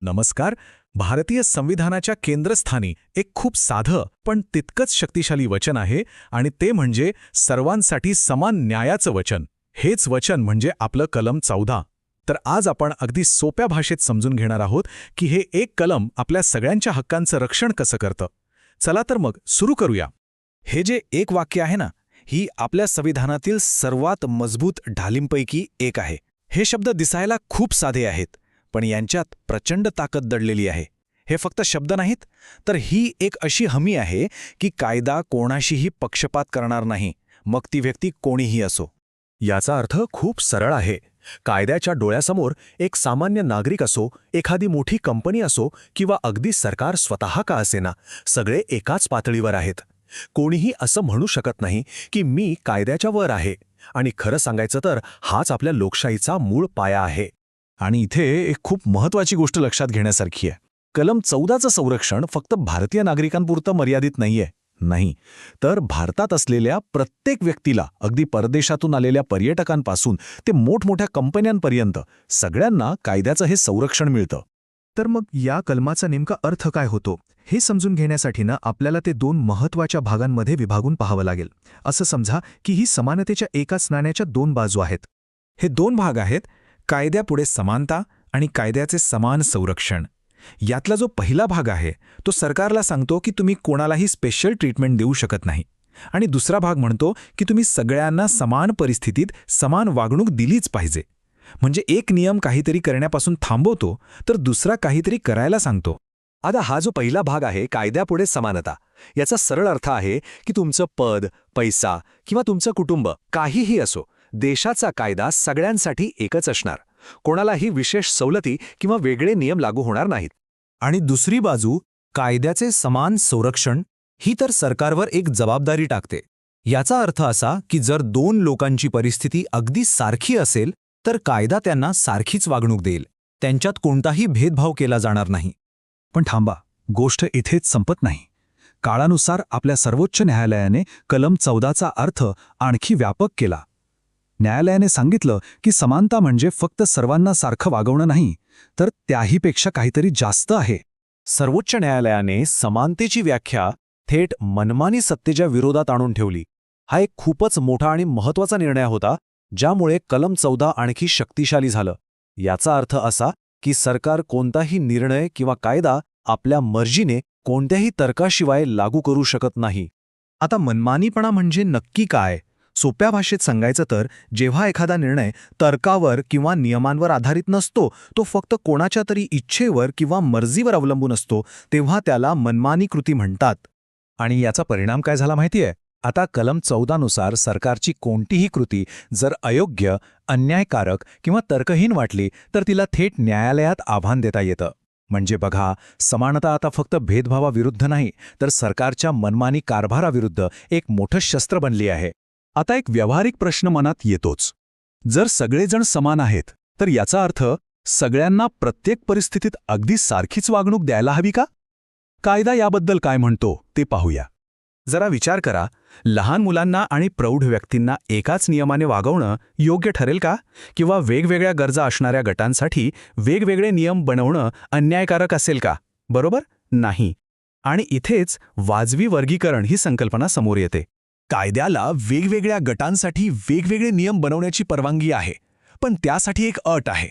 नमस्कार. भारतीय संविधानाच्या केंद्रस्थानी एक खूप साधं पण तितकंच शक्तिशाली वचन आहे आणि ते म्हणजे सर्वांसाठी समान न्यायाचं वचन. हेच वचन म्हणजे आपलं कलम 14. तर आज आपण अगदी सोप्या भाषेत समजून घेणार आहोत की हे एक कलम आपल्या सगळ्यांच्या हक्कांचं रक्षण कसं करतं. चला तर मग सुरू करूया. हे जे एक वाक्य आहे ना, ही आपल्या संविधानातील सर्वात मजबूत ढालींपैकी एक आहे. हे शब्द दिसायला खूप साधे आहेत, पण यांच्यात प्रचंड ताकद दडलेली आहे. हे फक्त शब्द नाहीत, तर ही एक अशी हमी आहे की कायदा कोणाशीही पक्षपात करणार नाही, मग ती व्यक्ती कोणीही असो. याचा अर्थ खूप सरळ आहे. कायद्याच्या डोळ्यासमोर एक सामान्य नागरिक असो, एखादी मोठी कंपनी असो किंवा अगदी सरकार स्वतः का असेना, सगळे एकाच पातळीवर आहेत. कोणीही असं म्हणू शकत नाही की मी कायद्याच्या वर आहे. आणि खरं सांगायचं तर हाच आपल्या लोकशाहीचा मूळ पाया आहे. आणि इथे एक खूप महत्त्वाची गोष्ट लक्षात घेण्यासारखी आहे. कलम 14चं संरक्षण फक्त भारतीय नागरिकांपुरतं मर्यादित नाहीये. नाही, तर भारतात असलेल्या प्रत्येक व्यक्तीला, अगदी परदेशातून आलेल्या पर्यटकांपासून ते मोठमोठ्या कंपन्यांपर्यंत सगळ्यांना कायद्याचं हे संरक्षण मिळतं. तर मग या कलमाचा नेमका अर्थ काय होतो हे समजून घेण्यासाठी आपल्याला ते दोन महत्त्वाच्या भागांमध्ये विभागून पाहावं लागेल. असं समजा की ही समानतेच्या एकाच नाण्याच्या दोन बाजू आहेत. हे दोन भाग आहेत, कायद्यापुढे समानता आणि कायद्याचे समान संरक्षण. यातला जो पहिला भाग आहे तो सरकारला सांगतो की तुम्ही कोणालाही स्पेशल ट्रीटमेंट देऊ शकत नाही, आणि दुसरा भाग म्हणतो की तुम्ही सगळ्यांना समान परिस्थितीत समान वागणूक दिलीच पाहिजे. म्हणजे एक नियम काहीतरी करण्यापासून थांबवतो, तर दुसरा काहीतरी करायला सांगतो. आता हा जो पहिला भाग आहे, कायद्यापुढे समानता, याचा सरळ अर्थ आहे की तुमचं पद, पैसा किंवा तुमचं कुटुंब काहीही असो, देशाचा कायदा सगळ्यांसाठी एकच असणार. कोणालाही विशेष सवलती किंवा वेगळे नियम लागू होणार नाहीत. आणि दुसरी बाजू, कायद्याचे समान संरक्षण, ही तर सरकारवर एक जबाबदारी टाकते. याचा अर्थ असा की जर दोन लोकांची परिस्थिती अगदी सारखी असेल, तर कायदा त्यांना सारखीच वागणूक देईल. त्यांच्यात कोणताही भेदभाव केला जाणार नाही. पण थांबा, गोष्ट इथेच संपत नाही. काळानुसार आपल्या सर्वोच्च न्यायालयाने कलम 14चा अर्थ आणखी व्यापक केला. न्यायालयाने सांगितलं की समानता म्हणजे फक्त सर्वांना सारखं वागवणं नाही, तर त्याहीपेक्षा काहीतरी जास्त आहे. सर्वोच्च न्यायालयाने समानतेची व्याख्या थेट मनमानी सत्तेच्या विरोधात आणून ठेवली. हा एक खूपच मोठा आणि महत्त्वाचा निर्णय होता, ज्यामुळे कलम 14 आणखी शक्तिशाली झालं. याचा अर्थ असा की सरकार कोणताही निर्णय किंवा कायदा आपल्या मर्जीने कोणत्याही तर्काशिवाय लागू करू शकत नाही. आता मनमानीपणा म्हणजे नक्की काय? सोप्या भाषेत सांगायचं तर जेव्हा एखादा निर्णय तर्कावर किंवा नियमांवर आधारित नसतो, तो फक्त कोणाच्या तरी इच्छेवर किंवा मर्जीवर अवलंबून असतो, तेव्हा त्याला मनमानी कृती म्हणतात. आणि याचा परिणाम काय झाला माहितीये? आता कलम 14 नुसार सरकारची कोणतीही कृती जर अयोग्य, अन्यायकारक किंवा तर्कहीन वाटली, तर तिला थेट न्यायालयात आव्हान देता येतं. म्हणजे बघा, समानता आता फक्त भेदभावाविरुद्ध नाही, तर सरकारच्या मनमानी कारभाराविरुद्ध एक मोठं शस्त्र बनली आहे. आता एक व्यावहारिक प्रश्न मनात येतोच. जर सगळेजण समान आहेत, तर याचा अर्थ सगळ्यांना प्रत्येक परिस्थितीत अगदी सारखीच वागणूक द्यायला हवी का? कायदा याबद्दल काय म्हणतो ते पाहूया. जरा विचार करा, लहान मुलांना आणि प्रौढ व्यक्तींना एकाच नियमाने वागवणं योग्य ठरेल का? किंवा वेगवेगळ्या गरजा असणाऱ्या गटांसाठी वेगवेगळे नियम बनवणं अन्यायकारक असेल का? बरोबर नाही. आणि इथेच वाजवी वर्गीकरण ही संकल्पना समोर येते. कायद्याला वेगवेगळ्या गटांसाठी वेगवेगळे नियम बनवण्याची परवानगी आहे, पण त्यासाठी एक अट आहे.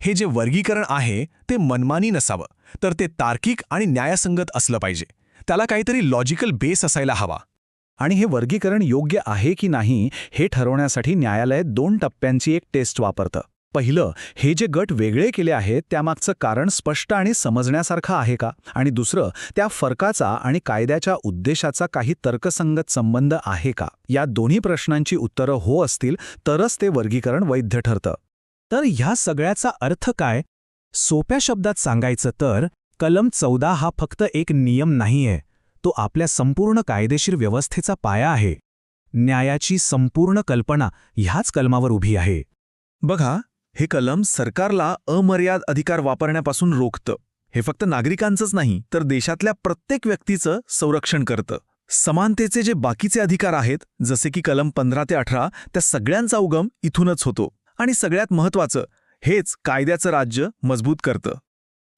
हे जे वर्गीकरण आहे ते मनमानी नसावं, तर ते तार्किक आणि न्यायसंगत असलं पाहिजे. त्याला काहीतरी लॉजिकल बेस असायला हवा. आणि हे वर्गीकरण योग्य आहे की नाही हे ठरवण्यासाठी न्यायालय 2 टप्प्यांची एक टेस्ट वापरतं. पहिलं, हे जे गट वेगळे केले आहेत त्यामागचं कारण स्पष्ट आणि समजण्यासारखं आहे का? आणि दुसरं, त्या फरकाचा आणि कायद्याच्या उद्देशाचा काही तर्कसंगत संबंध आहे का? या दोन्ही प्रश्नांची उत्तरं हो असतील तरच ते वर्गीकरण वैध ठरतं. तर ह्या सगळ्याचा अर्थ काय? सोप्या शब्दात सांगायचं तर कलम 14 हा फक्त एक नियम नाहीये, तो आपल्या संपूर्ण कायदेशीर व्यवस्थेचा पाया आहे. न्यायाची संपूर्ण कल्पना ह्याच कलमावर उभी आहे. बघा, हे कलम सरकारला अमर्याद अधिकार वापरण्यापासून रोखतं. हे फक्त नागरिकांचंच नाही, तर देशातल्या प्रत्येक व्यक्तीचं संरक्षण करतं. समानतेचे जे बाकीचे अधिकार आहेत, जसे की कलम 15 ते 18, त्या सगळ्यांचा उगम इथूनच होतो. आणि सगळ्यात महत्त्वाचं, हेच कायद्याचं राज्य मजबूत करतं.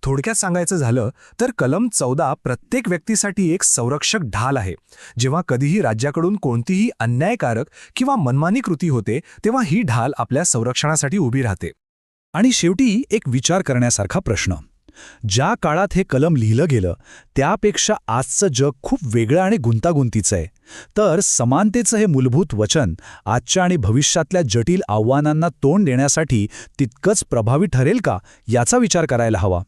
थोडक्यात सांगायचं झालं तर कलम 14 प्रत्येक व्यक्तीसाठी एक संरक्षक ढाल आहे. जेव्हा कधीही राज्याकडून कोणतीही अन्यायकारक किंवा मनमानी कृती होते तेव्हा ही ढाल आपल्या संरक्षणासाठी उभी राहते. आणि शेवटी एक विचार करण्यासारखा प्रश्न. ज्या काळात हे कलम लिहिलं गेलं त्यापेक्षा आजचं जग खूप वेगळं आणि गुंतागुंतीचं आहे. तर समानतेचं हे मूलभूत वचन आजच्या आणि भविष्यातल्या जटिल आव्हानांना तोंड देण्यासाठी तितकंच प्रभावी ठरेल का याचा विचार करायला हवा.